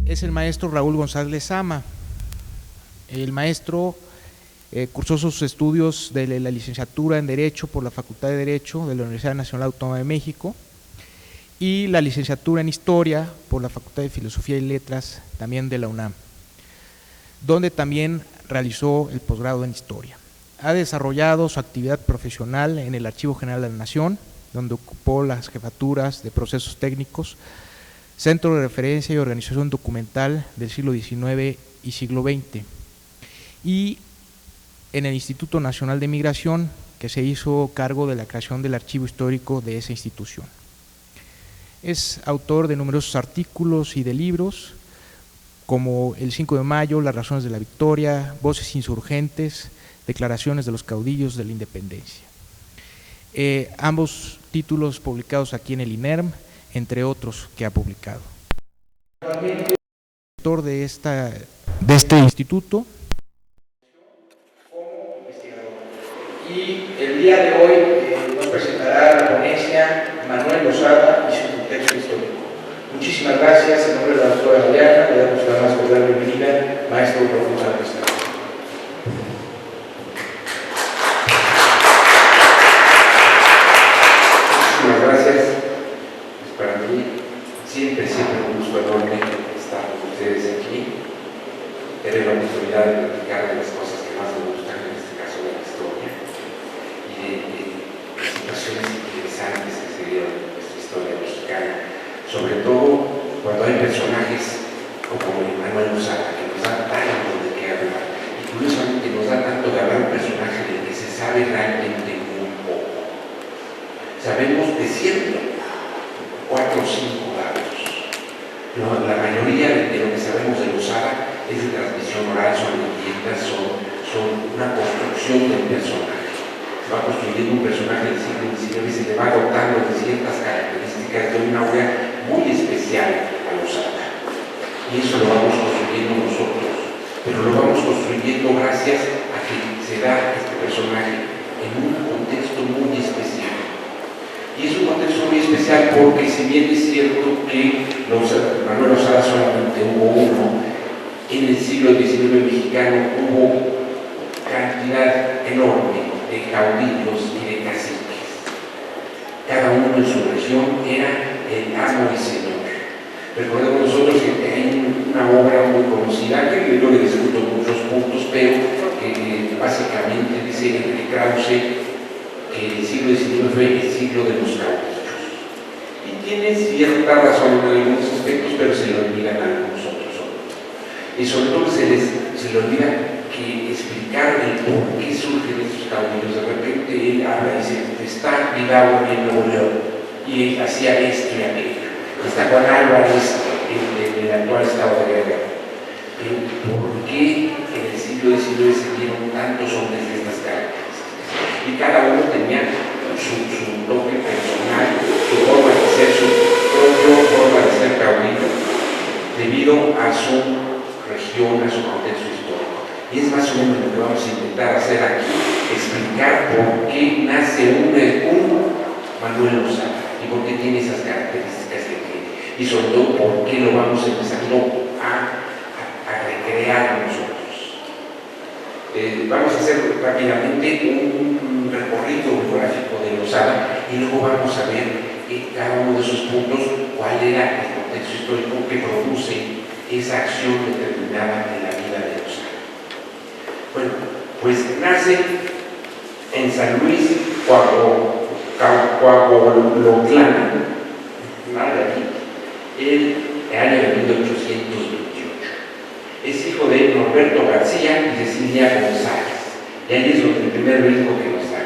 es el maestro Raúl González Lezama. El maestro cursó sus estudios de la licenciatura en Derecho por la Facultad de Derecho de la Universidad Nacional Autónoma de México y la licenciatura en Historia por la Facultad de Filosofía y Letras también de la UNAM, donde también realizó el posgrado en Historia. Ha desarrollado su actividad profesional en el Archivo General de la Nación, donde ocupó las jefaturas de procesos técnicos, Centro de Referencia y Organización Documental del siglo XIX y siglo XX, y en el Instituto Nacional de Migración, que se hizo cargo de la creación del archivo histórico de esa institución. Es autor de numerosos artículos y de libros, como El 5 de Mayo, Las Razones de la Victoria, Voces Insurgentes, Declaraciones de los Caudillos de la Independencia. Ambos títulos publicados aquí en el INERM, entre otros que ha publicado. Actualmente es director de este instituto como investigador. Y el día de hoy nos presentará la ponencia Manuel Losada y su contexto histórico. Muchísimas gracias. En nombre de la doctora Galeana, le damos la más cordial bienvenida, maestro Raúl González Lezama. Muchísimas gracias. Pues para mí siempre un gusto enorme estar con ustedes aquí, tener la oportunidad de platicar de las cosas que más me gustan, en este caso de la historia, y de situaciones interesantes que se dieron en nuestra historia mexicana, sobre todo cuando hay personajes como Manuel Losada, que nos da tanto de qué hablar, y curiosamente nos da tanto de hablar un personaje del que se sabe realmente muy poco. Sabemos de cierto 4 o 5 datos. La mayoría de lo que sabemos de Losada es de transmisión oral, son leyendas, son una construcción del personaje. Se va construyendo un personaje del siglo XIX y se le va dotando de ciertas características de una obra muy especial a Losada. Y eso lo vamos construyendo nosotros, pero lo vamos construyendo gracias a que se da este personaje en un contexto muy especial. Y es un contexto muy especial porque, si bien es cierto que Manuel Losada solamente hubo uno, en el siglo XIX mexicano hubo cantidad enorme de caudillos y de caciques. Cada uno en su región era el amo y señor. Recordemos nosotros que hay una obra muy conocida, que yo le discuto muchos puntos, pero que básicamente dice Enrique Krause que el siglo XIX fue el siglo de los caudillos. Y tiene cierta razón en algunos aspectos, pero se le olvidan algunos otros. Y sobre todo se le olvida que explicar el por qué surgen estos caudillos. De repente él habla y dice, está Vidal en Nuevo León, y él hacía esto y aquello. Está Juan Álvarez en el actual estado de Guerrero. Pero ¿por qué en el siglo XIX se dieron tantos hombres de estas características? Y cada uno tenía su toque personal, su forma de ser, su propia forma de ser caudillo, debido a su región, a su contexto histórico. Y es más o menos lo que vamos a intentar hacer aquí, explicar por qué nace un Manuel Losada y por qué tiene esas características que tiene. Y sobre todo por qué lo vamos empezando a recrear nosotros. Vamos a hacer rápidamente un recorrido biográfico de Losada y luego vamos a ver en cada uno de esos puntos cuál era el contexto histórico que produce esa acción determinada en la vida de Losada. Bueno, pues nace en San Luis, Coahuila, el año de 1828. Es hijo de Norberto García y Cecilia González. Y ahí es donde el primer hijo que nos da.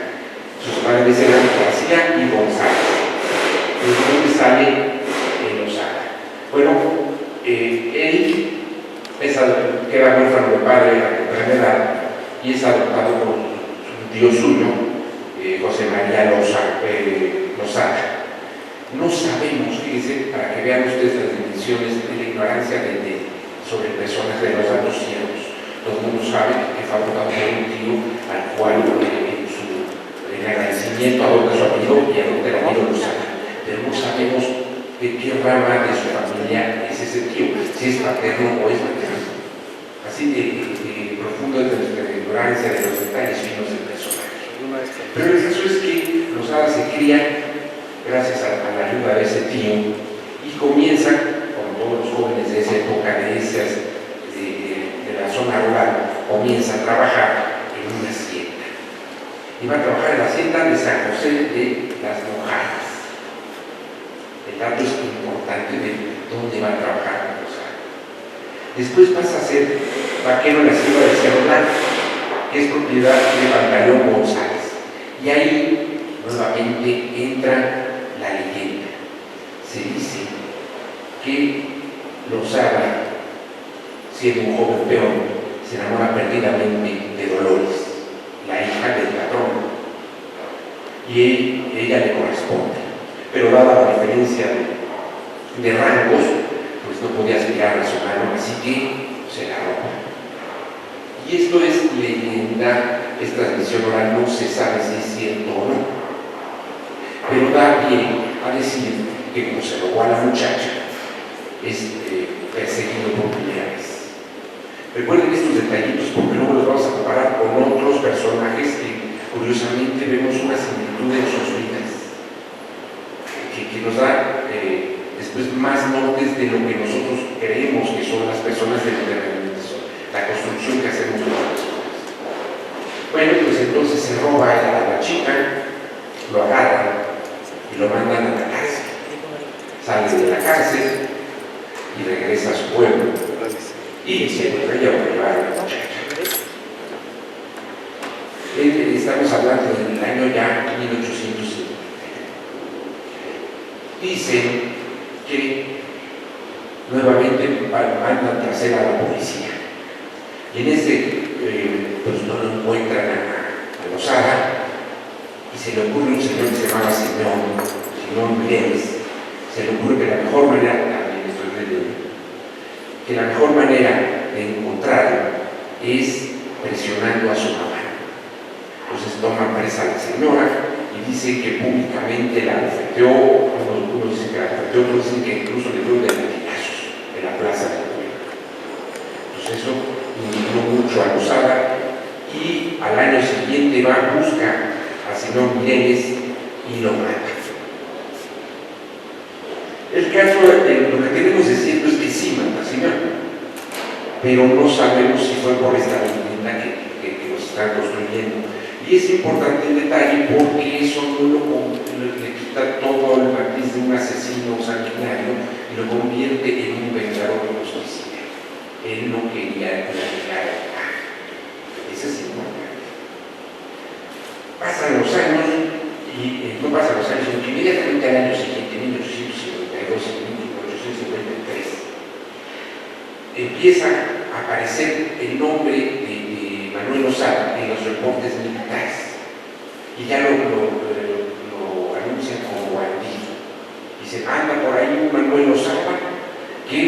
Sus padres eran García y González. ¿De dónde sale Losada? Bueno, él queda huérfano de padre a temprana edad y es adoptado por un tío suyo, José María Losada. No sabemos, fíjense, para que vean ustedes las dimensiones de la ignorancia sobre personas de los datos cielos. Todo el mundo sabe que fue adoptado por un tío al cual en agradecimiento adopta su apellido y adopta el apellido Losada. Pero no sabemos de qué rama de su familia es ese tío. si es paterno o es materno. Así de profundo es nuestra ignorancia de los detalles finos del personaje. Pero el caso es que Losada se cría gracias a la ayuda de ese tío y comienza, como todos los jóvenes de esa época, de la zona rural, comienza a trabajar en una hacienda. Y va a trabajar en la hacienda de San José de las Mojadas. El dato es importante de dónde va a trabajar Losada. Después pasa a ser vaquero en la hacienda de Cerro Blanco, que es propiedad de Pantaleón González. Y ahí nuevamente entra la leyenda. Se dice que Losada, siendo un joven peón, se enamora perdidamente de Dolores, la hija del patrón, y ella le corresponde. Pero dada la diferencia de rangos, pues no podía aspirar a su mano, así que se la roba. Y esto es leyenda, es transmisión oral, no se sabe si es cierto o no. Pero da pie a decir que como se robó a la muchacha, es perseguido por primera vez. Recuerden estos detallitos porque luego los vamos a comparar con otros personajes que curiosamente vemos una similitud en sus vidas, que nos da después más nortes de lo que nosotros creemos que son las personas de la construcción que hacemos de las personas. Bueno, pues entonces se roba a la chica, lo agarran y lo mandan a la cárcel. Sale de la cárcel y regresa a su pueblo y se vuelve a llevar a la muchacha. Estamos hablando del año ya 1850. Dicen que nuevamente mandan tras él a la policía. Y en pues no lo encuentran a Losada, y se le ocurre un señor que se llamaba Simón Mireles. Se le ocurre que la mejor manera, que la mejor manera de encontrarlo es presionando a su mamá. Entonces toman presa a la señora y dice que públicamente la bofeteó, unos dicen que la bofeteó, otros dicen que incluso le dio de latigazos en la plaza del pueblo. Entonces eso indignó mucho a Losada y al año siguiente va a buscar a Simón Mireles y lo mata. El caso, lo que tenemos es cierto es que sí mata a Simón, pero no sabemos si fue por esta leyenda que nos están construyendo. Y es importante el detalle porque eso no le quita todo el matiz de un asesino sanguinario y lo convierte en un vengador de justicia. Él no quería platicar. Eso es importante. Pasan los años y no pasan los años, sino que inmediatamente al año siguiente, 1852 y 1853, empieza a aparecer el nombre de Manuel Losada en los reportes militares y ya lo anuncian como bandido. Dicen, anda por ahí un Manuel Losada que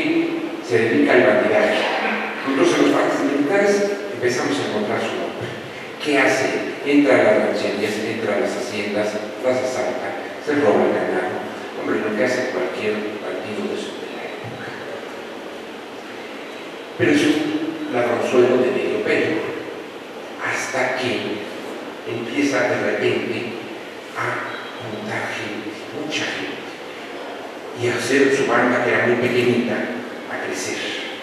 se dedica al bandidaje. Entonces en los parques militares empezamos a encontrar su nombre. ¿Qué hace? Entra a las rancherías, entra a las haciendas, las asalta, se roba el ganado. Hombre, lo que hace cualquier bandido de la época. Pero es un ladronzuelo de medio pelo, hasta que empieza de repente a juntar gente, mucha gente, y a hacer su banda, que era muy pequeñita, a crecer.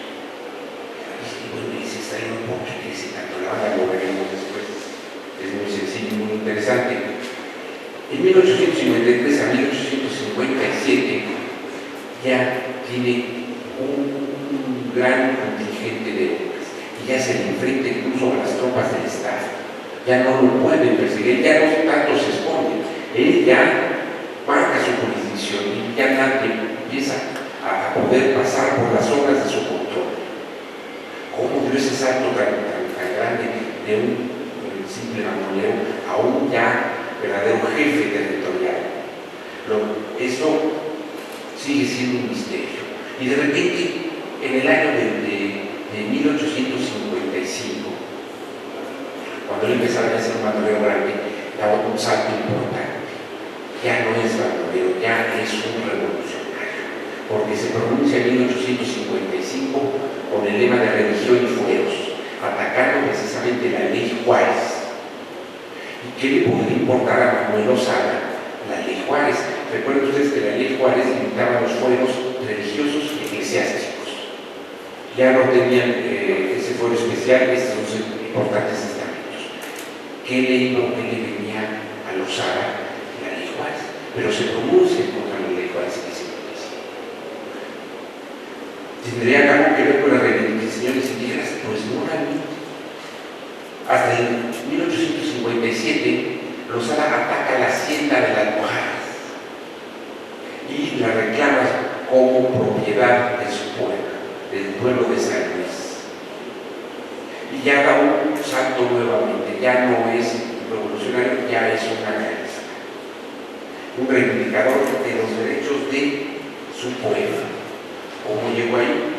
Y bueno, y se está en un punto que crece tanto la banda, lo veremos después. Es muy sencillo y muy interesante. En 1853 a 1857 ya tiene un gran contingente de hombres y ya se le enfrenta incluso a las tropas del Estado. Ya no lo pueden perseguir, ya no tanto se expone. Él ya marca su jurisdicción y ya nadie empieza a poder pasar por las zonas de su control. ¿Cómo dio ese salto tan grande de un simple bandolero a un ya verdadero jefe territorial? Eso sigue siendo un misterio. Y de repente, en el año de 1855, cuando él empezaba a ser un bandolero grande, daba un salto importante. Ya no es bandolero, ya es un revolucionario. porque se pronuncia en 1855 con el lema de religión y fueros, atacando precisamente la ley Juárez. ¿Y qué le podría importar a Manuel Lozada la ley Juárez? Recuerden ustedes que la ley Juárez limitaba los fueros religiosos y eclesiásticos. Ya no tenían ese fuero especial, estos son los importantes estamentos. ¿Qué ley no le venía a Lozada la ley Juárez? Pero se pronuncia contra la ley Juárez en ese momento. ¿Tendría algo que ver con las reivindicaciones indígenas? Pues no realmente. Hasta en 1857, Lozada ataca la hacienda de las Mojadas y la reclama como propiedad de su pueblo, del pueblo de San Luis. Y ya da un salto nuevamente, ya no es revolucionario, ya es un analista, un reivindicador de los derechos de su pueblo. ¿Cómo llegó ahí?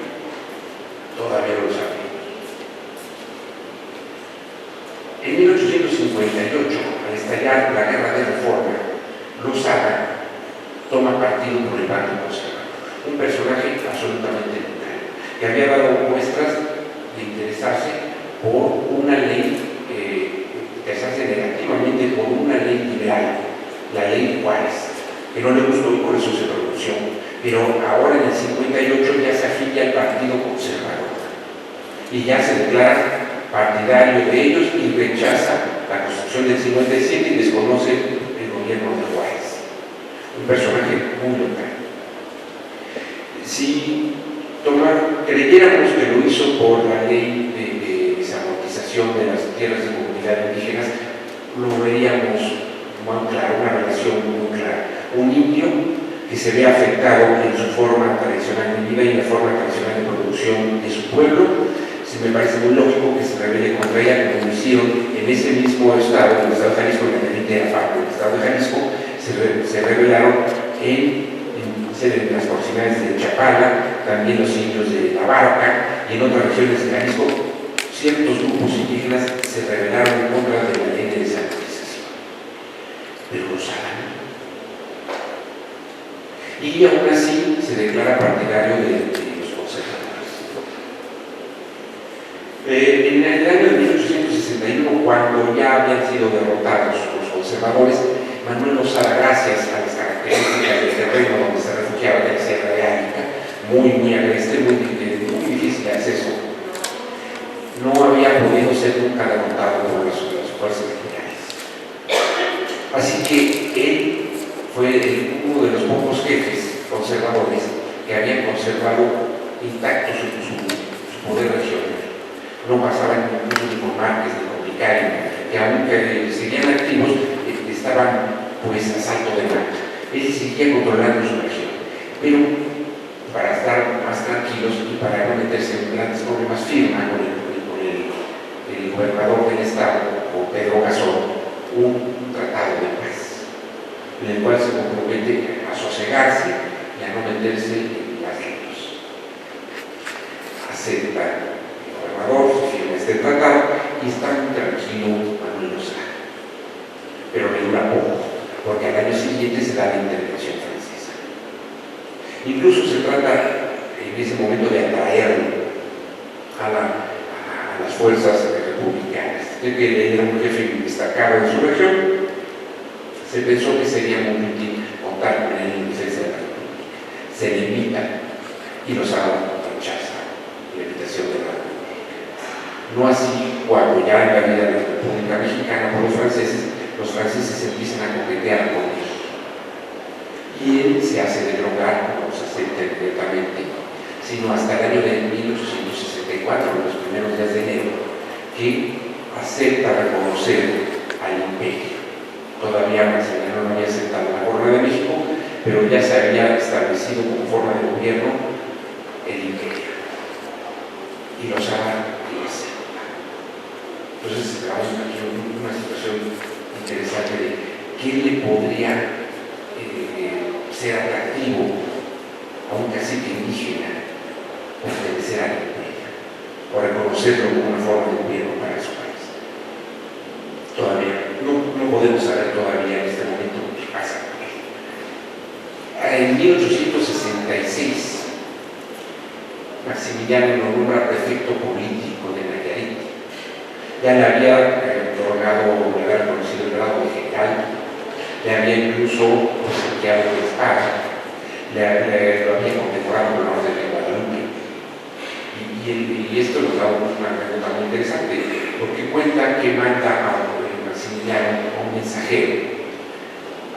Todavía no lo sabemos. En 1858, al estallar la Guerra de Reforma, Lozada toma partido por el bando conservador, un personaje absolutamente neutral, que había dado muestras de interesarse por una ley, interesarse negativamente por una ley liberal, la ley Juárez, que no le gustó y por eso se pronunció. Pero ahora en el 58 ya se afilia al Partido Conservador y ya se declara partidario de ellos y rechaza la Constitución del 57 y desconoce el gobierno de Juárez. Un personaje muy local. Si creyéramos que lo hizo por la ley de desamortización de las tierras de comunidad indígenas, lo veríamos muy claro, una relación muy clara. Un indio que se ve afectado en su forma tradicional de vida y en la forma tradicional de producción de su pueblo. Sí, me parece muy lógico que se rebele contra ella, como lo hicieron en ese mismo estado, en el estado de Jalisco, en la delantera parte del estado de Jalisco, se rebelaron en las proximidades de Chapala, también los indios de La Barca y en otras regiones de Jalisco. Ciertos grupos indígenas se rebelaron en contra de la ley de desamortización, pero Lozada no. Y aún así se declara partidario de los conservadores. En el año de 1861, cuando ya habían sido derrotados los conservadores, Manuel Lozada, gracias a las características del terreno donde se refugiaba, de la Sierra de Ánica, muy agreste, muy difícil de acceso, no había podido ser nunca derrotado por las fuerzas militares. Así que él fue uno de los pocos jefes conservadores que habían conservado intacto su poder regional. No pasaban incluso ni por Márquez ni por Picario, que aunque seguían activos, estaban pues a salto de mano. Él seguía controlando su región. Pero para estar más tranquilos y para no meterse en grandes problemas, firma con el gobernador del estado, con Pedro Gasón, un tratado de paz, en el cual se compromete a sosegarse y a no meterse en las líos. Acepta el gobernador, se firma este tratado y está muy tranquilo Manuel Lozada. Pero le dura poco, porque al año siguiente se da la intervención francesa. Incluso se trata en ese momento de atraer a las fuerzas republicanas, de que él era un jefe destacado en su región. Se pensó que sería muy útil contar con él en defensa de la República. Se limita y Lozada rechaza la invitación de la República. No así cuando ya en la vida de la República Mexicana por los franceses empiezan a coquetear con él. Y él se hace de rogar, no se acepta inmediatamente, sino hasta el año de 1864, en los primeros días de enero, que acepta reconocer al imperio. Todavía Maximiliano no había aceptado la corona de México, pero ya se había establecido como forma de gobierno el imperio. Y Lozada lo acepta. Entonces tenemos aquí una situación interesante de qué le podría ser atractivo a un cacique indígena pertenecer al imperio o reconocerlo como una forma de gobierno para su país. Todavía no podemos saber todavía en este momento qué pasa con él. En 1866 Maximiliano lo nombra prefecto político de Nayarit. Ya le había otorgado, le había reconocido el grado de general, le había incluso obsequiado el espada, lo había condecorado con la Orden de Guadalupe. Y esto nos da una anécdota muy interesante, porque cuenta que manda a Maximiliano un mensajero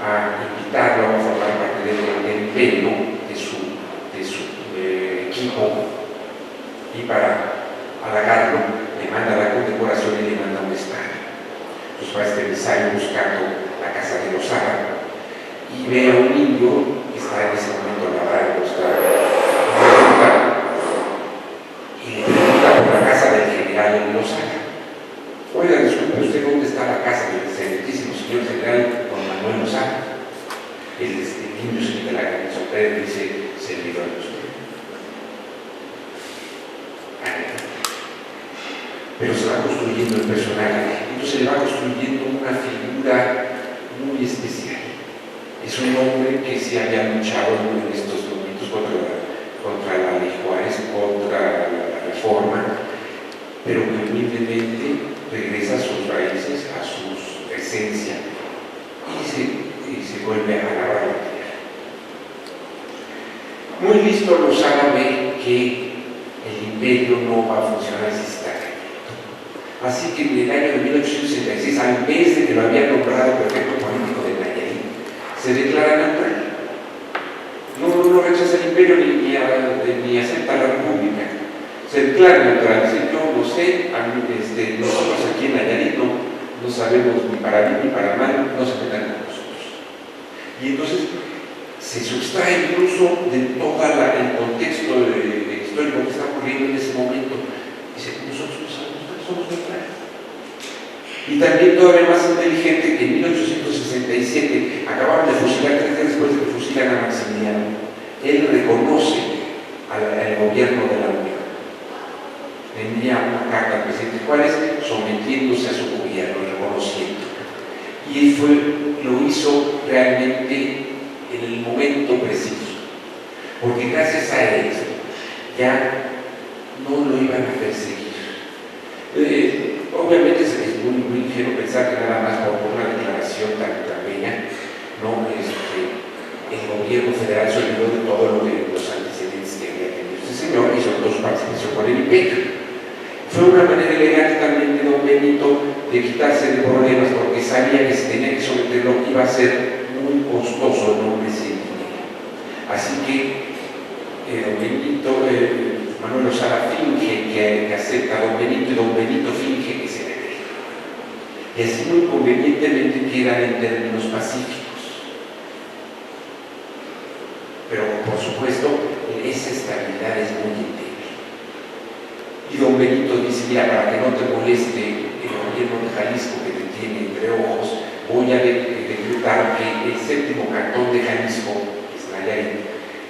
a invitarlo a formar parte del imperio, de su equipo, y para halagarlo le manda la condecoración y le manda un espada. Pues va este emisario buscando la casa de Lozada y ve a un indio que está en ese momento labrando, y le pregunta por la casa del general Lozada. Oiga, disculpe, ¿usted dónde está la casa del excelentísimo señor general don Manuel Lozada? El indio se quita la sombrero y dice: servidor de usted. Pero se va construyendo el personaje, entonces le va construyendo una figura muy especial. Es un hombre que se había luchado en estos momentos contra la ley Juárez, contra la reforma, pero que humildemente regresa a sus raíces, a su esencia, y se vuelve a la tierra. Muy listo Lozada ve que el imperio no va a funcionar si está cayendo. Así que en el año de 1866, al mes de que lo había nombrado prefecto político de Nayarit, se declara neutral. No rechaza el imperio ni acepta la república. Se declara neutral. Dice: yo lo sé, nosotros aquí en Nayarit no sabemos ni para bien ni para mal, no se metan con nosotros. Y entonces se sustrae incluso de todo el contexto histórico que está ocurriendo en ese momento. Dice: nosotros somos neutrales. Y también todavía más inteligente, que en 1867 acabaron de fusilar, 3 días después de que fusilan a Maximiliano, él reconoce al gobierno de la Unión. Envía una carta al presidente Juárez sometiéndose a su gobierno, reconociendo. Y él lo hizo realmente en el momento preciso, porque gracias a él ya no lo iban a perseguir. Obviamente es muy ingenuo pensar que nada más por una declaración tan bella, ¿no? El gobierno federal se olvidó de todo lo de los antecedentes que había tenido este señor y sobre todo su participación con el imperio. Fue una manera elegante también de don Benito de quitarse de problemas, porque sabía que si tenía que someterlo iba a ser muy costoso el nombre sin dinero. Así que don Benito, Manuel Lozada finge que acepta a don Benito, y don Benito finge que se le cree. Y así muy convenientemente quedan en términos pacíficos. Pero por supuesto, esa estabilidad es muy endeble. Y don Benito dice: mira, para que no te moleste el gobierno de Jalisco que te tiene entre ojos, voy a decretar que el 7º cantón de Jalisco, que es Nayarit,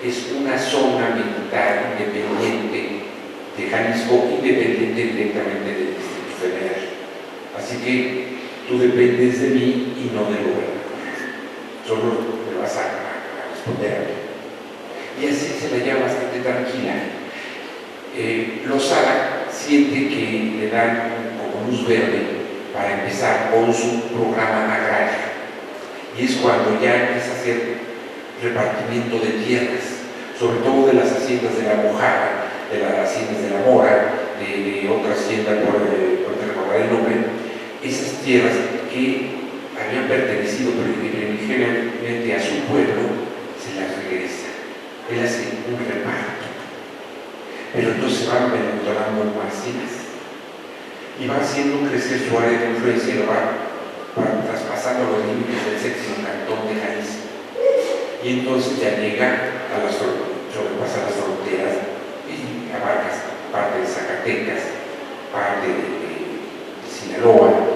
es una zona militar independiente de Jalisco, independiente directamente del Distrito Federal. Así que tú dependes de mí y no del gobernador. Solo me vas a responder a mí. Y así se la lleva bastante tranquila. Lozada siente que le dan como luz verde para empezar con su programa agrario. Y es cuando ya empieza a hacer repartimiento de tierras, sobre todo de las haciendas de la Mojada, de las haciendas de la Mora, de otra hacienda, por recordar el nombre. Esas tierras que habían pertenecido primigenamente a su pueblo, se las regresa. Él hace un reparto. Pero entonces van mentorando Marcinas y va haciendo crecer su área de influencia y lo va traspasando los límites del 7º cantón de Jalisco. Y entonces ya llega a sobrepasa las fronteras y abarca parte de Zacatecas, parte de Sinaloa.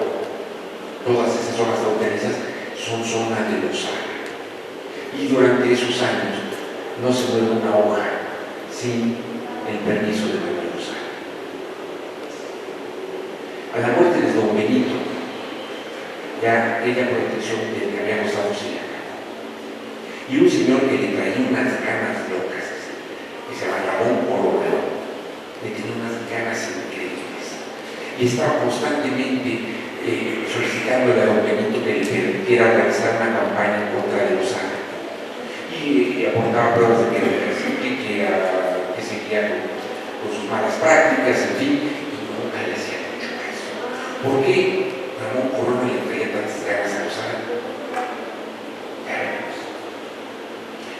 Todas esas zonas fronterizas son zonas de Lozada. Y durante esos años no se mueve una hoja sin el permiso de Manuel Lozada. A la muerte de don Benito, ya aquella protección del que había gozado se le acabó. Y un señor que le traía unas ganas locas, que se llama Ramón Corona, le tenía unas ganas increíbles y estaba constantemente solicitándole a don Benito que le permitiera realizar una campaña en contra de Lozada y aportaba pruebas de que seguía con sus malas prácticas, en fin, y nunca le hacía mucho caso. ¿Por qué Ramón Corona le traía tantas ganas a Lozada?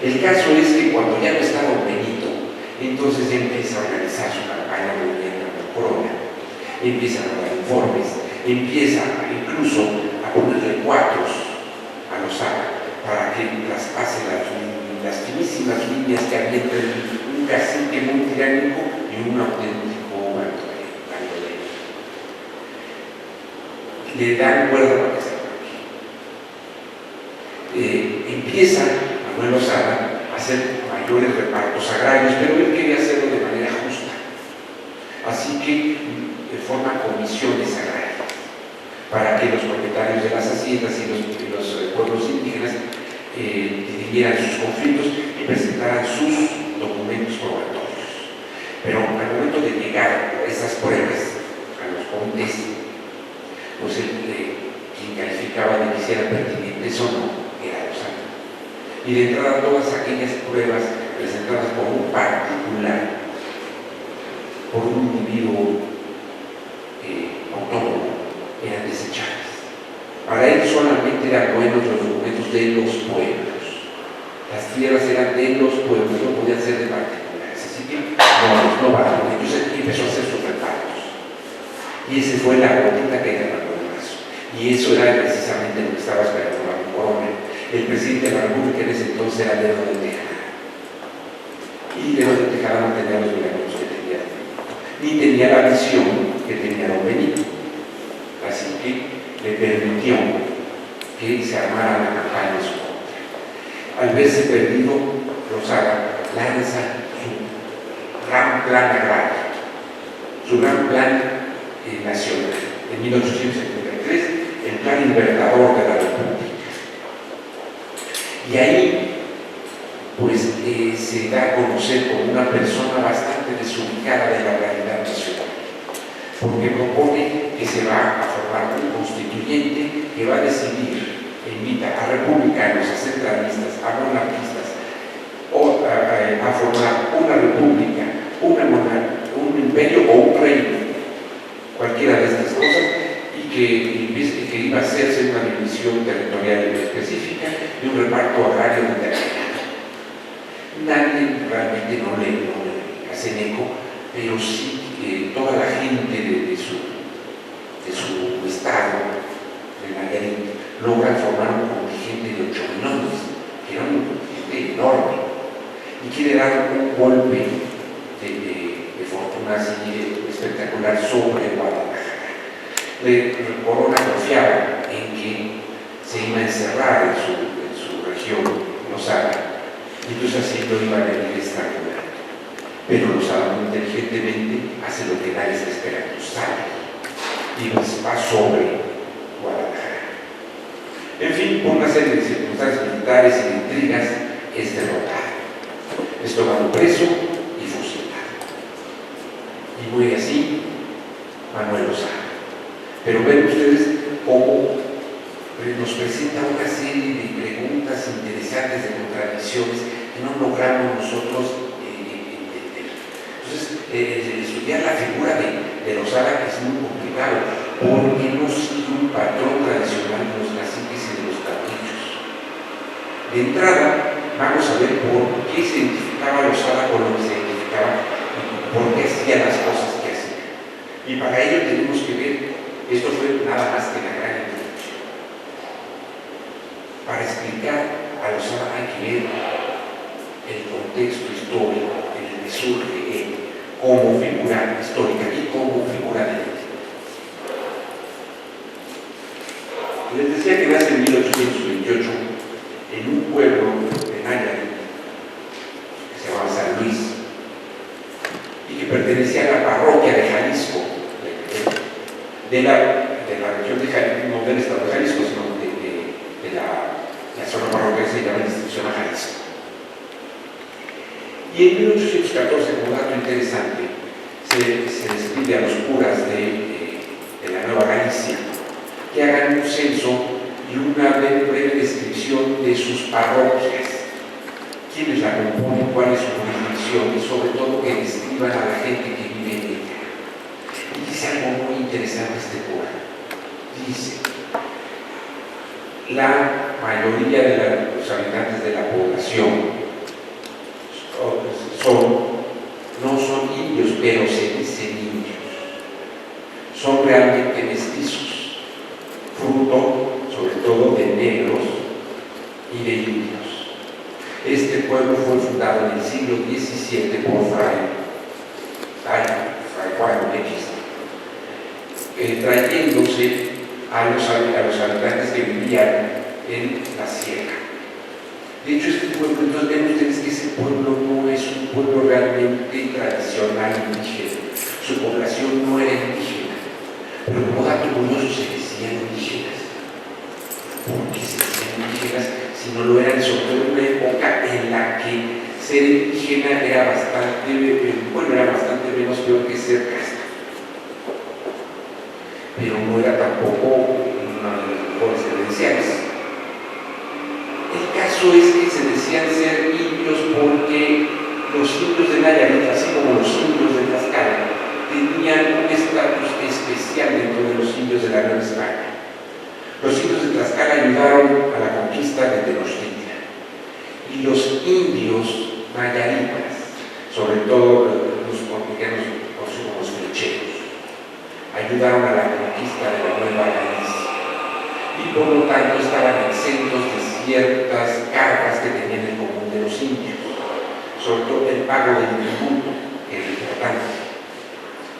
El caso es que cuando ya no está don Benito, entonces ya empieza a organizar su campaña de gobierno de Corona, empieza a dar informes, empieza incluso a ponerle cuatros a Lozada para que traspase las finísimas líneas que había entre un cacique muy tiránico y un auténtico bandolero. Le dan cuerda para que se apague. Empieza Manuel Lozada a hacer mayores repartos agrarios, pero él quería hacerlo de manera justa. Así que forma comisiones agrarias para que los propietarios de las haciendas y los pueblos indígenas dirimieran sus conflictos y presentaran sus documentos probatorios. Pero al momento de llegar a esas pruebas a los comités, pues quien calificaba de que hiciera pertinentes o no era Lozada. Y de entrada todas aquellas pruebas presentadas por un particular, por un individuo autónomo, eran desechables. Para él solamente eran buenos los documentos de los pueblos. Las tierras eran de los pueblos, no podían ser de particulares. Así que no vale. Entonces empezó a hacer sus repartos. Y esa fue la gotita que derramó el vaso. Y eso era precisamente lo que estaba esperando Ramón Corona. El presidente de la República en ese entonces era Lerdo de Tejada. Y Lerdo de Tejada no tenía los milagros que tenía, ni tenía la visión que tenía don Benito. Así que le permitió que se armara la campaña en su contra. Al verse perdido, Lozada lanza su gran plan agrario, su gran plan nacional. En 1873, el plan libertador de la República. Y ahí, pues, se da a conocer como una persona bastante desubicada de la realidad nacional, porque propone que se va a formar un constituyente que va a decidir, invita a republicanos, a centralistas, a monarquistas, o a formar una república, un imperio o un reino, cualquiera de estas cosas, y que iba a hacerse una división territorial específica y un reparto agrario determinado. Nadie realmente no le hace eco, pero sí toda la gente de su estado, de Nayarit, logra formar un contingente de 8.000 hombres, que era un contingente enorme, y quiere dar un golpe de fortuna así espectacular sobre Guadalajara. Corona confiaba en que se iba a encerrar en su región, Lozada, y entonces así lo iba a venir estrangulando. Pero Lozada muy inteligentemente hace lo que nadie está esperando, sale y pues va sobre Guadalajara. En fin, por una serie de circunstancias militares y de intrigas, es derrotado, es tomado preso y fusilado. Y muere así Manuel Lozada. Pero ven ustedes cómo nos presenta una serie de preguntas interesantes, de contradicciones que no logramos nosotros entender. Entonces, estudiar la figura de Lozada es muy complicado, porque no sigue un patrón tradicional de los caciques y de los caudillos. De entrada, vamos a ver por qué se identificaba Lozada con lo que se identificaba y por qué hacía las cosas que hacía. Y para ello tenemos que ver, esto fue nada más que la gran introducción. Para explicar a Lozada hay que ver el contexto histórico en el que surge él como figura histórica y como figura de él. Les decía que nace en 1828 en un pueblo de Nayarit que se llamaba San Luis y que pertenecía a la parroquia de Jalisco, de la región de Jalisco, no del estado de Jalisco, sino de la zona parroquial que se llama Institución a Jalisco. Y en 1814, como dato interesante, se les pide a los curas de la Nueva Galicia que hagan un censo y una breve descripción de sus parroquias, quiénes la componen, cuál es su jurisdicción y sobre todo que describan a la gente que vive en ella. Y dice algo muy interesante este cura. Dice: la mayoría de los habitantes de la población no son indios, pero se dicen indios. Son realmente mestizos, fruto sobre todo de negros y de indios. Este pueblo fue fundado en el siglo XVII por Fray Juan X, trayéndose a los habitantes que vivían en la sierra. De hecho, este pueblo, entonces ven ustedes que ese pueblo no es un pueblo realmente tradicional indígena. Su población no era indígena, pero como dato curioso se decían indígenas. ¿Por qué se decían indígenas si no lo eran? Sobre todo en una época en la que ser indígena era bastante menos peor que ser casta. Pero no era tampoco una de las mejores credenciales. El caso es que se decían ser indios porque los indios de Nayarit, así como los indios de Tlaxcala, tenían un estatus especial dentro de los indios de la Nueva España. Los indios de Tlaxcala ayudaron a la conquista de Tenochtitlan y los indios nayaritas, sobre todo los mexicanos conocidos como los flecheros, ayudaron a la conquista de la Nueva Galicia y por lo tanto estaban exentos de ciertas cargas que tenían en común de los indios, sobre todo el pago del tributo, que era importante.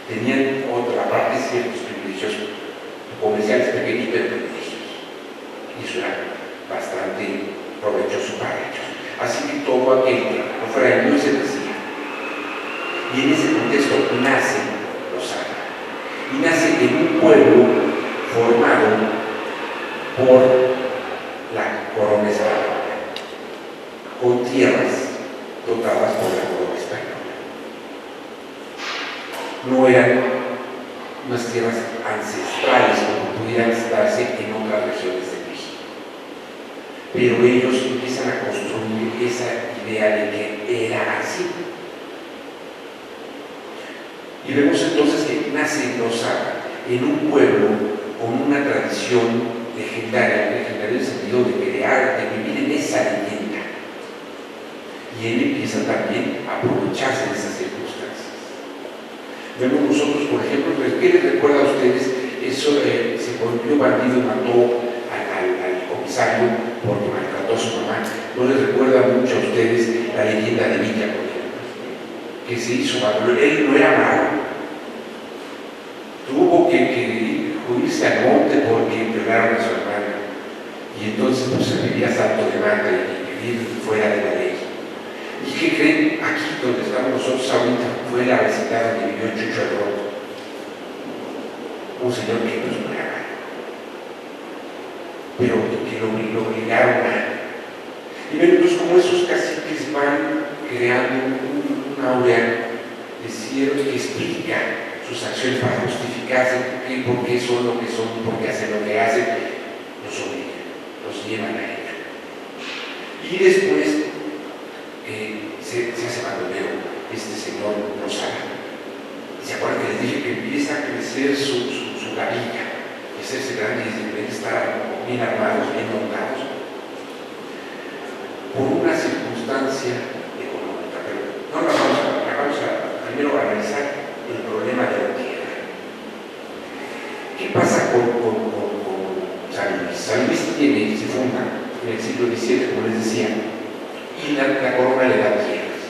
Tenían otra parte ciertos privilegios comerciales pequeños, pero privilegios, y eso era bastante provechoso para ellos. Así que todo aquel que no fuera indio se decía. Y en ese contexto nace Lozada, y nace en un pueblo formado por la corona española, con tierras dotadas por la corona española. No eran unas tierras ancestrales como pudieran darse en otras regiones de México, pero ellos empiezan a construir esa idea de que era así. Y vemos entonces que nace Lozada en un pueblo con una tradición legendaria en el sentido de crear, de vivir en esa leyenda. Y él empieza también a aprovecharse de esas circunstancias. Vemos nosotros, por ejemplo, ¿qué les recuerda a ustedes? Eso se volvió bandido y mató al comisario porque maltrató a su mamá. ¿No les recuerda mucho a ustedes la leyenda de Villa, por ejemplo? Que se hizo malo. Él no era malo. Tuvo que irse al monte porque violaron a su hermana, y entonces pues se vivía salto de mata y vivir fuera de la ley. ¿Y qué creen? Aquí donde estamos nosotros ahorita fue la vecindad donde vivió Chucho el Roto, un señor que pues no era malo, pero que lo obligaron a. Y ven, pues como esos caciques van creando un aurea de cierto que explica sus acciones para justificarse por qué son lo que son, por qué hacen lo que hacen, los obligan, los llevan a ella. Y después se hace bandolero este señor Lozada. ¿Se acuerdan que les dije que empieza a crecer su gavilla, y hacerse grande y de estar bien armados, bien montados? Por una circunstancia económica, pero no la vamos a primero analizar el problema de la tierra. ¿Qué pasa con San Luis? San Luis se funda en el siglo XVII, como les decía, y la corona le da tierras.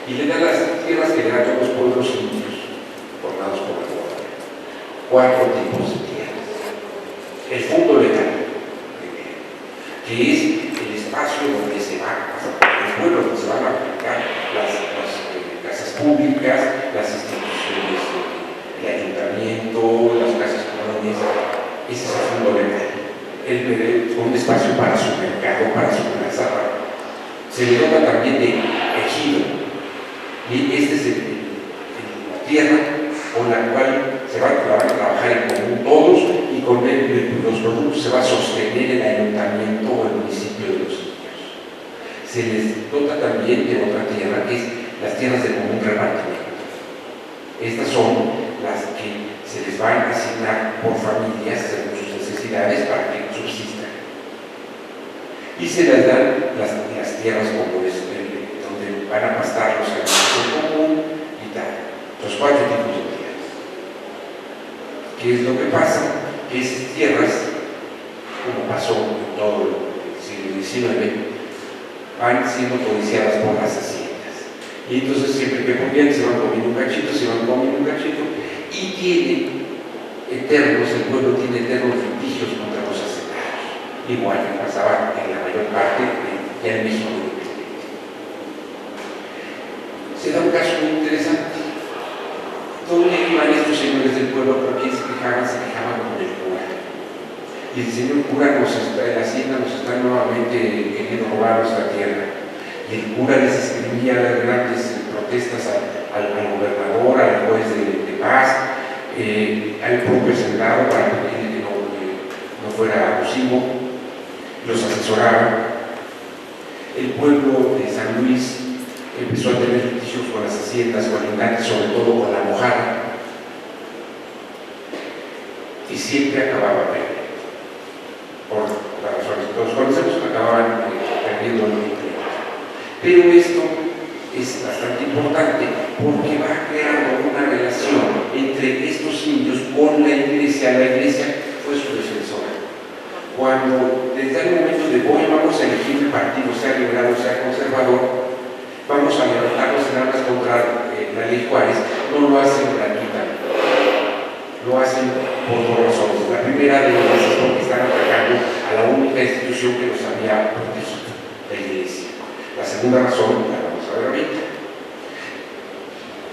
Y le da las tierras que le dan a todos los pueblos indios formados por la corona. 4 tipos de tierras. El fondo legal, que es el espacio donde se van, los pueblos donde se van a aplicar las casas públicas, las instituciones, el ayuntamiento, las casas comunes. Ese es el fondo legal. Un espacio para su mercado, para su plaza. Se le dota también de ejido. Y este es los productos se va a sostener el ayuntamiento o el municipio de los indios. Se les dota también de otra tierra, que es las tierras de común repartimiento. Estas son las que se les van a asignar por familias según sus necesidades para que subsistan. Y se les dan las tierras como donde van a pastar los animales en común y tal. Los 4 tipos de tierras. ¿Qué es lo que pasa? Que esas tierras, como pasó en todo el siglo XIX, van siendo codiciadas por las haciendas. Y entonces siempre que podían se van comiendo un cachito, y tienen eternos, el pueblo tiene eternos litigios contra los hacendados. Igual que pasaba en la mayor parte ya en México. Se da un caso muy interesante. ¿Dónde iban estos señores del pueblo? ¿Por quién se quejaban? Se quejaban con el cura. Y el señor cura la hacienda nos está nuevamente queriendo robar nuestra tierra. Y el cura les escribía las grandes protestas al gobernador, al juez de paz, al propio senado para pedirle que no fuera abusivo. Los asesoraba. El pueblo de San Luis empezó a tener litigios con las haciendas colindantes, sobre todo con la Mojada, y siempre acababa perdiendo. Por las razones que todos conocemos, acababan perdiendo el empleo. Pero esto es bastante importante porque va creando una relación entre estos indios con la iglesia. La iglesia fue su defensora. Cuando desde el momento de hoy vamos a elegir el partido, sea liberal o sea conservador, vamos a levantarnos en armas contra la ley Juárez, no lo hacen gratuitamente, lo hacen por 2 razones. La primera de ellas es porque están atacando a la única institución que los había protegido, la iglesia. La segunda razón, la vamos a ver ahorita.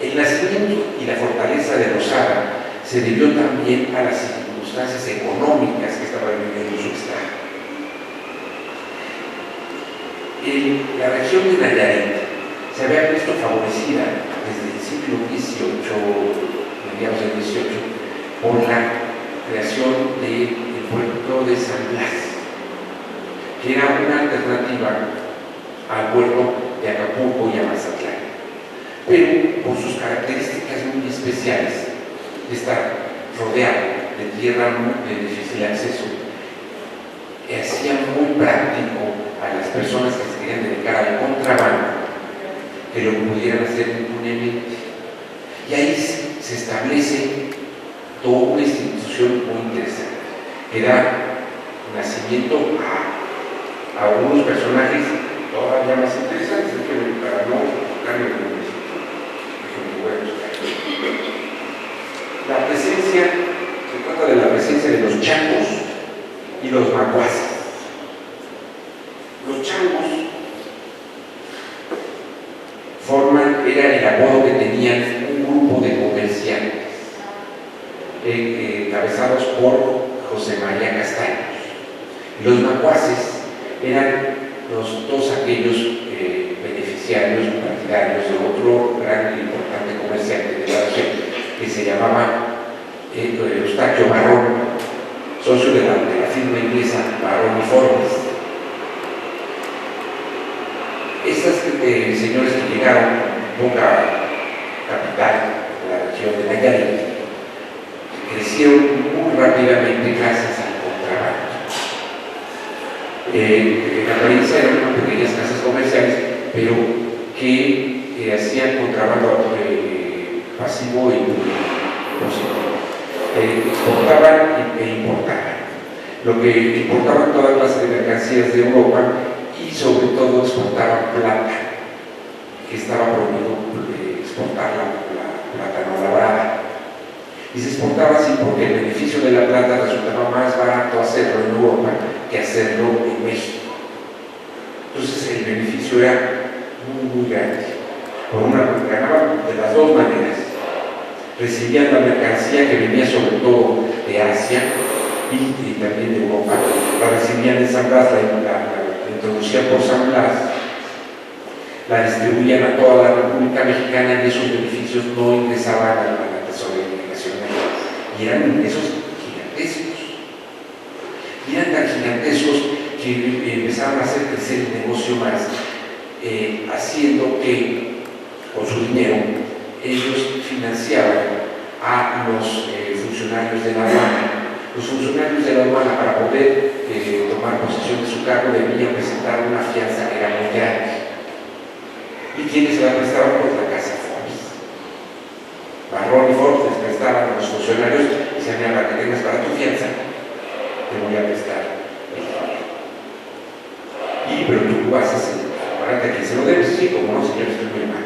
El nacimiento y la fortaleza de Rosada se debió también a las circunstancias económicas que estaba viviendo su estado. La región de Nayarit se había visto favorecida desde el siglo XVIII, mediados del XVIII, por la creación del puerto de San Blas, que era una alternativa al puerto de Acapulco y a Mazatlán. Pero por sus características muy especiales, de estar rodeado de tierra de difícil acceso, hacía muy práctico a las personas que se querían dedicar al contrabando que lo pudieran hacer impunemente. Y ahí se establece toda una institución muy interesante, que da nacimiento a unos personajes todavía más interesantes, que para no darle el municipio. La presencia, se trata de la presencia de los changos y los macuaces. Los changos era el apodo que tenían un grupo de comerciantes encabezados por José María Castaños. Los macuaces eran todos aquellos beneficiarios partidarios de otro gran y importante comerciante de la región que se llamaba Eustaquio Barrón, socio de la firma inglesa Barrón y Forbes. Estas señores que llegaron a Boca capital de la región de Nayarit crecieron muy rápidamente gracias al contrabando. En apariencia eran pequeñas casas comerciales, pero que hacían contrabando pasivo y positivo. Exportaban e importaban. Lo que importaban toda clase de mercancías de Europa y sobre todo exportaban plata, que estaba prohibido exportar la plata no labrada. Y se exportaba así porque el beneficio de la plata resultaba más barato hacerlo en Europa que hacerlo en México. Entonces el beneficio era muy grande. Ganaban de las dos maneras. Recibían la mercancía que venía sobre todo de Asia y también de Europa. La recibían en San Blas, la introducían por San Blas, la distribuían a toda la República Mexicana y esos beneficios no ingresaban a la tesorería nacional. Y eran ingresos gigantescos. y eran tan gigantescos que empezaron a hacer crecer el negocio más, haciendo que con su dinero ellos financiaban a los funcionarios de la aduana. Los funcionarios de la aduana, para poder tomar posesión de su cargo, debían presentar una fianza que era muy grande. ¿Y quiénes se la prestaban? Pues la casa Forbes. Barrón y Forbes les prestaban a los funcionarios y decían: mira, para que tengas para tu fianza, te voy a prestar el dinero. Pero tú vas a hacer, apárate a quien se lo debes. Sí, como no, señor, estoy muy mal.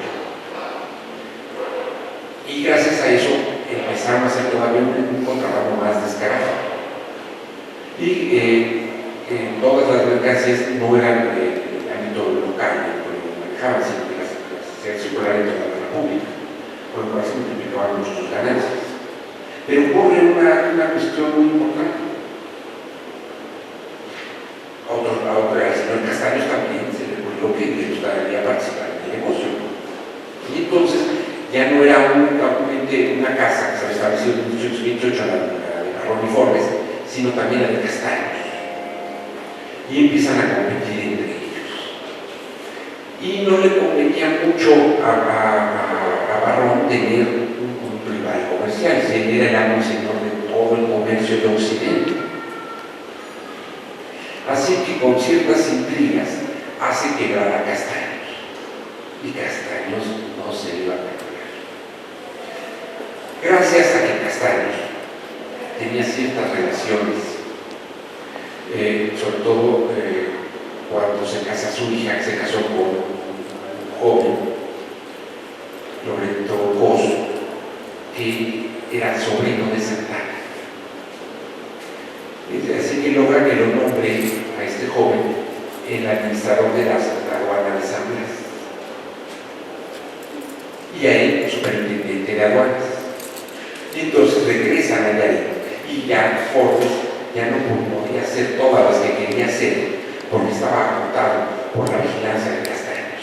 Y gracias a eso empezaron a hacer todavía un contrabando más descarado. Y todas las mercancías no eran del ámbito local, que lo manejaban, sino que las hacían circular en toda la República. Por lo cual se multiplicaban nuestras ganancias. Pero ocurre una cuestión muy importante. Al señor Castaños también se le ocurrió que le gustaría participar en el negocio. Y entonces ya no era únicamente una casa que se había establecido en 1828, la de Barrón y Forbes, sino también la de Castaños. Y empiezan a competir entre ellos. Y no le convenía mucho a Barrón tener un rival comercial. Él era el amo y señor de todo el comercio de Occidente. Así que con ciertas intrigas hace quebrar a Castaños. Y Castaños no se iba a perder. Gracias a que Castaños tenía ciertas relaciones, sobre todo cuando se casa su hija, que se casó con un joven, Loreto Coso, que era sobrino de Santana. Así que logra que lo nombre a este joven el administrador de la aduana de San Blas, y a él superintendente de aduanas. Y entonces regresan a Nayarit, y ya Forbes ya no podía hacer todas las que quería hacer porque estaba agotado por la vigilancia de Castaños.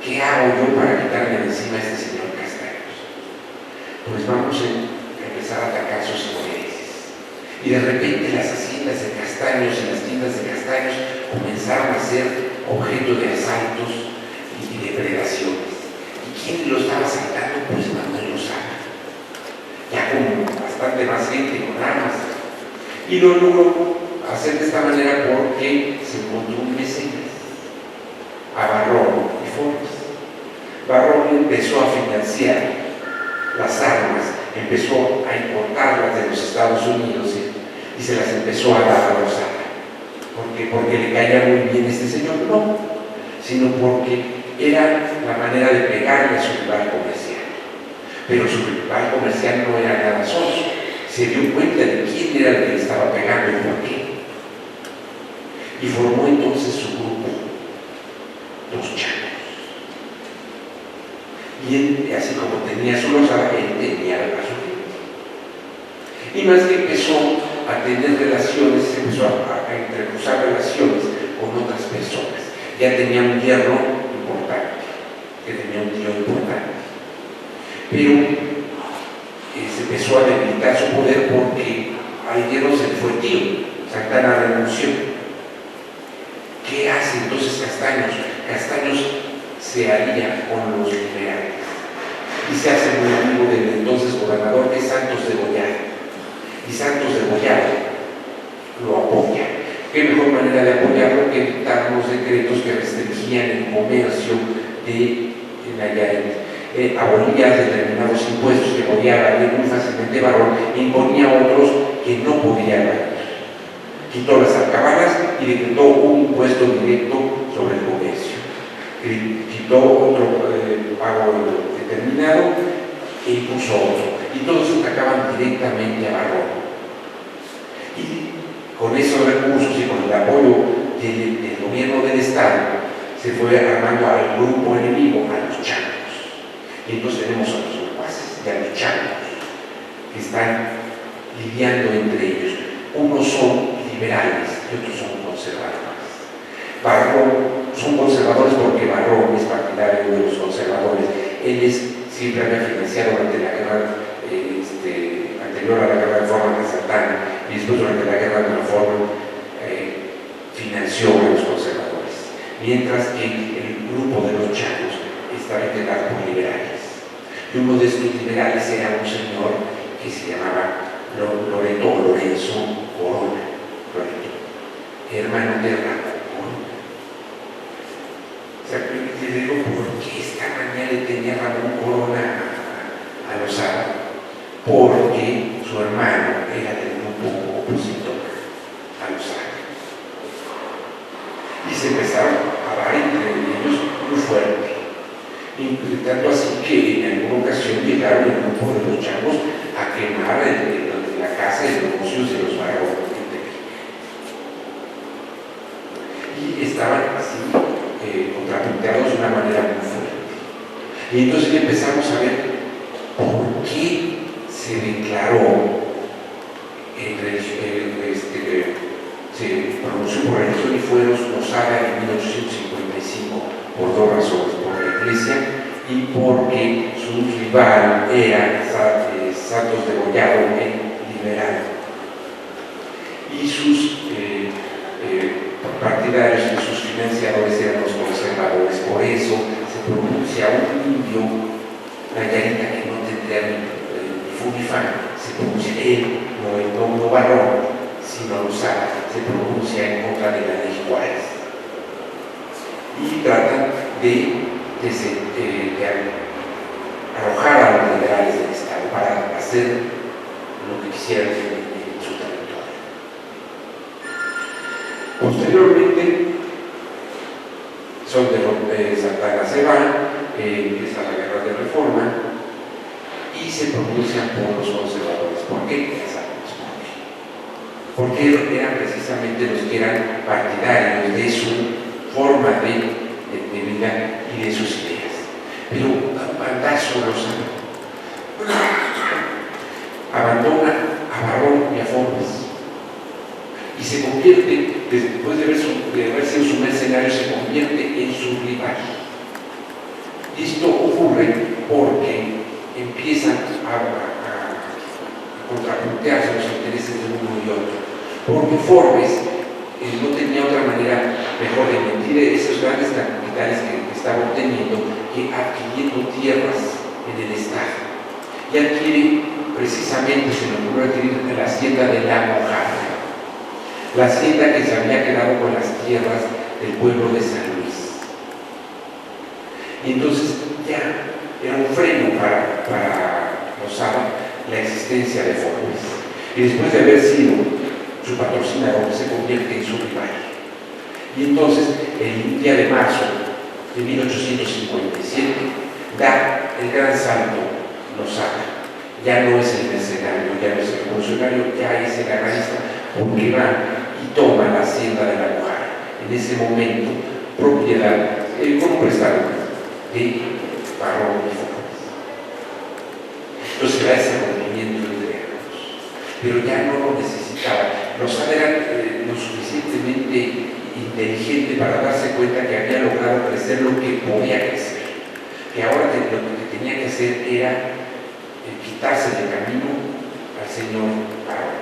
¿Qué hago yo para quitarme de encima a este señor Castaños? Pues vamos a empezar a atacar sus intereses. Y de repente las haciendas de Castaños y las tiendas de Castaños comenzaron a ser objeto de asaltos y depredaciones. ¿Y quién lo estaba asaltando? Pues Manuel Lozada, ya con bastante más gente, con armas. Y lo logró hacer de esta manera porque se encontró un mecenas, a Barrón y Forbes. Barrón empezó a financiar las armas, empezó a importarlas de los Estados Unidos y se las empezó a dar a Lozada. ¿Por qué? Porque le caía muy bien este señor, no, sino porque era la manera de pegarle a su rival comercial. Pero su rival comercial no era nada soso. Se dio cuenta de quién era el que le estaba pegando y por qué. Y formó entonces su grupo, Los Changos. Y él, así como tenía su Lozada, él tenía a su gente. Y más que empezó a tener relaciones, empezó a entrecruzar relaciones con otras personas. Ya tenía un yerno importante, que tenía un tío importante. Pero se empezó a debilitar su poder porque al yerno se le fue tío. Santana renunció. ¿Qué hace entonces Castaños? Castaños se alía con los liberales y se hace muy amigo del entonces gobernador, que es Santos de Gollado. Y Santos de Gollado lo apoya. ¿Qué mejor manera de apoyarlo que dictar unos decretos que restringían el comercio de Nayarit? Abolía determinados impuestos que podía evadir muy fácilmente Barrón e imponía otros que no podía evadir. Quitó las alcabalas y decretó un impuesto directo sobre el comercio. Quitó otro pago determinado e impuso otro. Y todos atacaban directamente a Barrón. Y con esos recursos y con el apoyo del gobierno del Estado, se fue armando al grupo enemigo, a los Changos. Y entonces tenemos a los uruguases y a los Changos, que están lidiando entre ellos. Unos son liberales y otros son conservadores. Barrón, son conservadores porque Barrón es partidario de los conservadores. Él siempre había financiado durante la guerra anterior a la guerra de reforma de Santana y después durante la guerra de reforma mientras que el grupo de los changos estaba integrado por liberales. Y uno de estos liberales era un señor que se llamaba Lorenzo Corona, hermano de Ramón Corona. O sea, le digo, ¿por qué esta manía le tenía Ramón Corona a Lozada? Porque su hermano era del grupo opositor a Lozada. Y se empezaron a dar entre ellos muy fuerte. Tanto así que en alguna ocasión llegaron el grupo de los changos a quemar la casa de los negocios de los Barón. Y estaban así contrapunteados de una manera muy fuerte. Y entonces empezamos a ver por qué se declaró se pronunció por religión y fueros Lozada en 1855 por dos razones: por la Iglesia y porque su rival era Santos Degollado, el liberal, y sus partidarios y sus financiadores eran los conservadores. Por eso se pronuncia un indio, una llanita que no tendría ni fu ni fa, se pronuncia él, no Barón, sino Lozada, se pronuncia en contra de la ley Juárez. Y tratan de arrojar a los liberales del Estado para hacer lo que quisieran en su territorio. Posteriormente, Santana se va, empieza la guerra de reforma y se pronuncian por los conservadores. ¿Por qué? Ya sabemos por qué. Porque eran precisamente los que eran partidarios de su forma de vida y de sus ideas. Pero bandazo Lozada abandona a Barón y a Forbes y se convierte, después de haber sido su mercenario, se convierte en su rival. Y esto ocurre porque empiezan a contrapuntearse los intereses de uno y otro. Porque Forbes no tenía otra manera mejor de mentir esos grandes capitales que estaba obteniendo que adquiriendo tierras en el Estado. Y adquiere, precisamente, se le ocurre adquirir la hacienda de La Mojarra, la hacienda que se había quedado con las tierras del pueblo de San Luis. Y entonces ya era un freno para Lozada la existencia de Forbes. Y después de haber sido su patrocinador, se convierte en su rival. Y entonces, el día de marzo de 1857, da el gran salto Lozada. Ya no es el mercenario, ya no es el revolucionario, ya es el agrarista, porque va y toma la hacienda de La Mojarra. En ese momento, propiedad, con un prestador de Barón y Forbes. Entonces, da ese rompimiento de terrenos, pero ya no lo necesitaba. Lozada era lo suficientemente inteligente para darse cuenta que había logrado crecer lo que podía crecer, que ahora lo que tenía que hacer era quitarse del camino al señor Barón.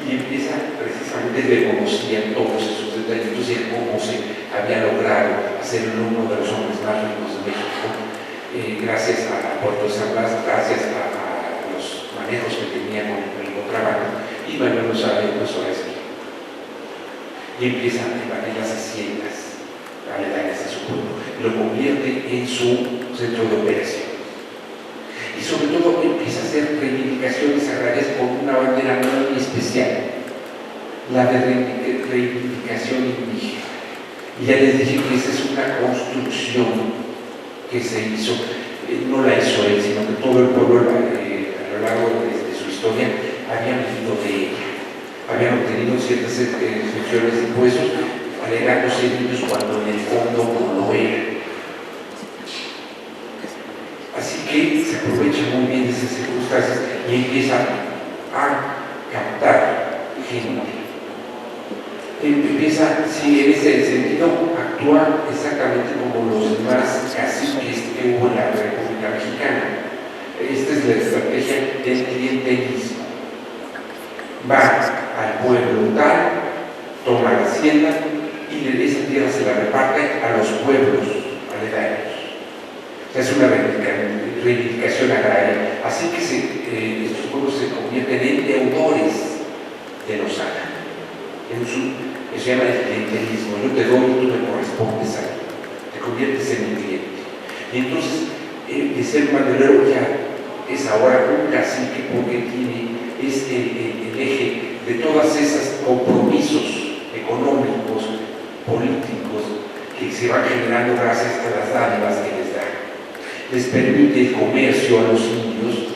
Y empieza precisamente, le conocía todos esos detalles y cómo se había logrado hacer uno de los hombres más ricos de México, gracias a Puerto de San Blas, gracias a los manejos que tenía con el contrabando. Y Manuel Lozada empezó a decir, y empieza a invadir las haciendas aledañas a su pueblo, lo convierte en su centro de operación. Y sobre todo empieza a hacer reivindicaciones agrarias con una bandera muy especial, la de reivindicación indígena. Y ya les dije que esa es una construcción que se hizo, no la hizo él, sino que todo el pueblo a lo largo de su historia habían vivido de ella, habían obtenido ciertas exenciones de impuestos, alegándose ellos cuando en el fondo no lo eran. Así que se aprovecha muy bien de esas circunstancias y empieza a captar gente. Empieza, sí, en ese sentido, a actuar exactamente como los demás caciques que hubo en la República Mexicana. Esta es la estrategia del clientelismo. Va al pueblo tal, toma la hacienda y esa tierra se la reparte a los pueblos aledaños. O sea, es una reivindicación agraria. Así que estos pueblos se convierten en deudores de los árabes. Eso se llama el clientelismo. Yo te doy y tú me correspondes a mí. Te conviertes en mi cliente. Y entonces, de ser un banderero ya es ahora un cacique porque es el eje de todos esos compromisos económicos, políticos, que se van generando gracias a las dádivas que les da. Les permite el comercio a los indios,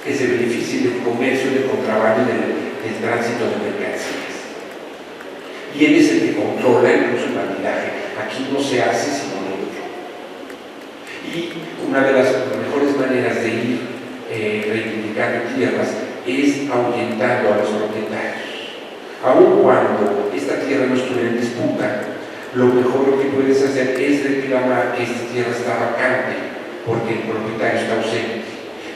que se beneficien del comercio, del contrabando y del tránsito de mercancías. Y él es el que controla incluso el bandidaje. Aquí no se hace sino lo otro. Y una de las mejores maneras de ir reivindicando tierras es ahuyentando a los propietarios. Aun cuando esta tierra no estuviera en disputa, lo mejor que puedes hacer es reclamar que esta tierra está vacante porque el propietario está ausente.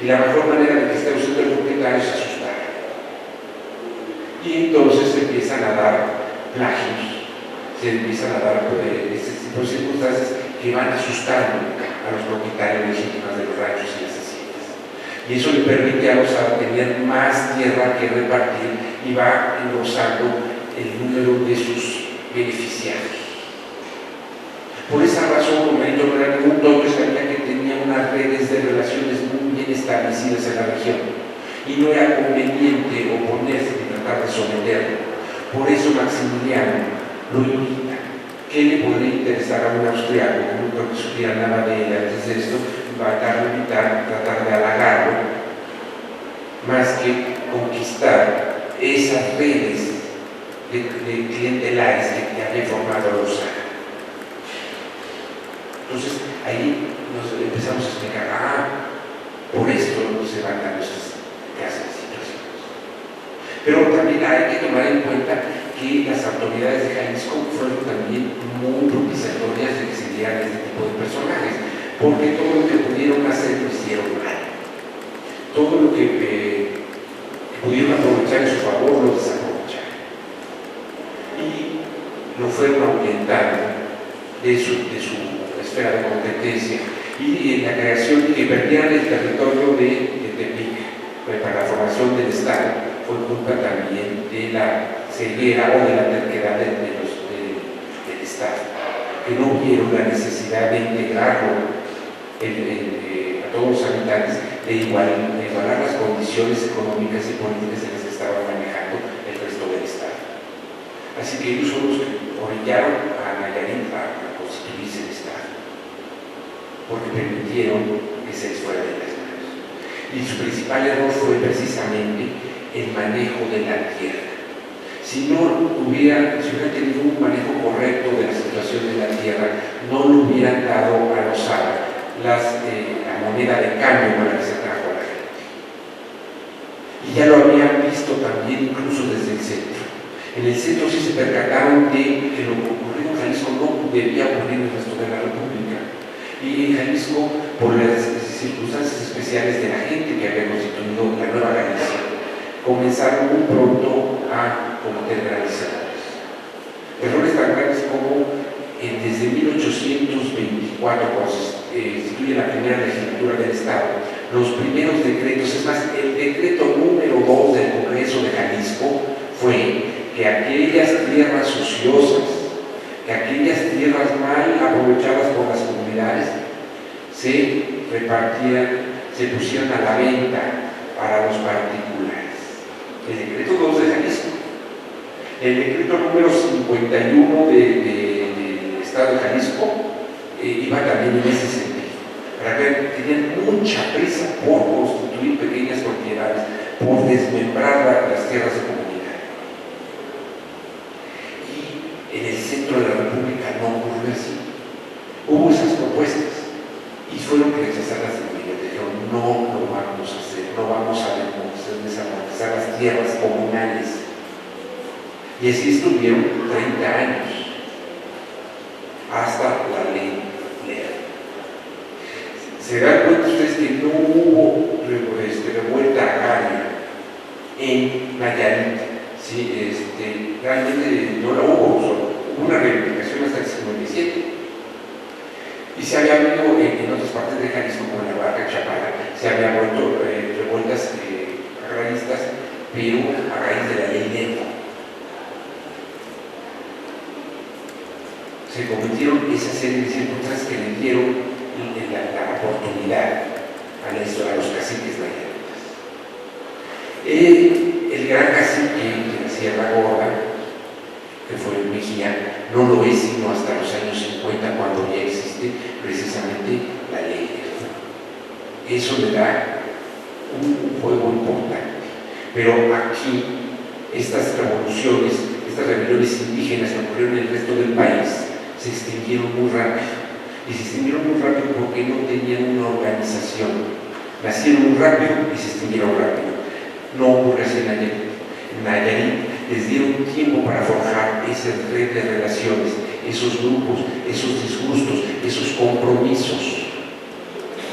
Y la mejor manera de que esté ausente el propietario es asustar. Y entonces se empiezan a dar plagios, se empiezan a dar este tipo de circunstancias que van asustando a los propietarios legítimos de los ranchos y las haciendas. Y eso le permite a los árabes tener más tierra que repartir y va engrosando el número de sus beneficiarios. Por esa razón, Benito no era ningún tonto, sabía que tenía unas redes de relaciones muy bien establecidas en la región y no era conveniente oponerse ni tratar de someterlo. Por eso Maximiliano lo invita. ¿Qué le podría interesar a un austriaco que no creo que supiera nada de él antes de esto? Va a invitar, tratar de halagarlo, más que conquistar esas redes de clientelares que había formado los árabes. Entonces ahí nos empezamos a explicar, por esto se van dando esas clases de situaciones. Pero también hay que tomar en cuenta que las autoridades de Jalisco fueron también muy propiciatorias de que se dieran este tipo de personajes, porque todo lo que pudieron hacer lo hicieron mal. Todo lo que pudieron aprovechar en su favor lo desaprovecharon. Y lo fueron ahuyentando de su esfera de competencia y en la creación que perdieran el territorio de Tepic para la formación del Estado fue culpa también de la ceguera o de la terquedad del Estado, que no vieron la necesidad de integrarlo a todos los habitantes, de igualar las condiciones económicas y políticas en las que estaba manejando el resto del Estado. Así que ellos son los que orillaron a Nayarit a constituirse el Estado, porque permitieron que se les fuera de las manos. Y su principal error fue precisamente el manejo de la tierra. Si hubieran tenido un manejo correcto de la situación de la tierra, no le hubieran dado a los árabes la moneda de cambio para que se trajo a la gente. Y ya lo habían visto también incluso desde el centro. En el centro sí se percataron de que lo que ocurrió en Jalisco no debía ocurrir en el resto de la República. Y en Jalisco, por las circunstancias especiales de la gente que había constituido la Nueva Galicia, comenzaron muy pronto a cometer grandes errores. Errores tan grandes como desde 1824, cuando se instituye la primera legislatura del Estado, los primeros decretos, es más, el decreto número 2 del Congreso de Jalisco fue que aquellas tierras ociosas, que aquellas tierras mal aprovechadas por las comunidades, se repartieran, se pusieran a la venta para los particulares. El decreto 2 de Jalisco. El decreto número 51 del Estado de Jalisco iba también en ese sentido. Para que tenían mucha prisa por constituir pequeñas propiedades, por desmembrar las tierras de comunidad. Y en el centro de la República no ocurrió así. Hubo esas propuestas y fueron rechazadas de inmediato. Dijeron, no lo vamos a hacer, no vamos a desamortizar las tierras comunales. Y así estuvieron 30 años, hasta la ley Lerner. Se dan cuenta ustedes que no hubo revuelta agraria en Nayarit, ¿sí? Realmente no la hubo una reivindicación hasta el 57. Y se había habido en otras partes de Jalisco, como en la Barca Chapala, se habían vuelto revueltas agraristas, pero a raíz de la ley Neto. Se cometieron esa serie de circunstancias que le dieron la oportunidad a los caciques nayaritas. El gran cacique de la Sierra Gorda, que fue Mejía, no lo es sino hasta los años 50, cuando ya existe precisamente la ley del fuego. Eso le da un juego importante. Pero aquí, estas revoluciones, estas rebeliones indígenas que ocurrieron en el resto del país, se extinguieron muy rápido. Y se extinguieron muy rápido porque no tenían una organización. Nacieron muy rápido y se extinguieron rápido. No ocurre así en Nayarit. En Nayarit les dieron tiempo para forjar esa red de relaciones, esos grupos, esos disgustos, esos compromisos.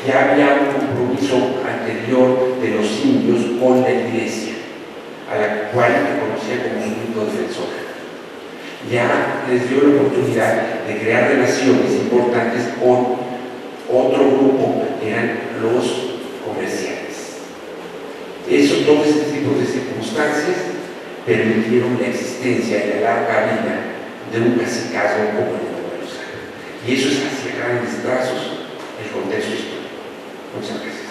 Ya había un compromiso anterior de los indios con la iglesia, a la cual reconocía como su único defensor. Ya les dio la oportunidad de crear relaciones importantes con otro grupo, que eran los comerciantes. Todo este tipo de circunstancias permitieron la existencia y la larga vida de un cacicazgo como el de Buenos Aires. Y eso es hacia grandes trazos el contexto histórico. Muchas gracias.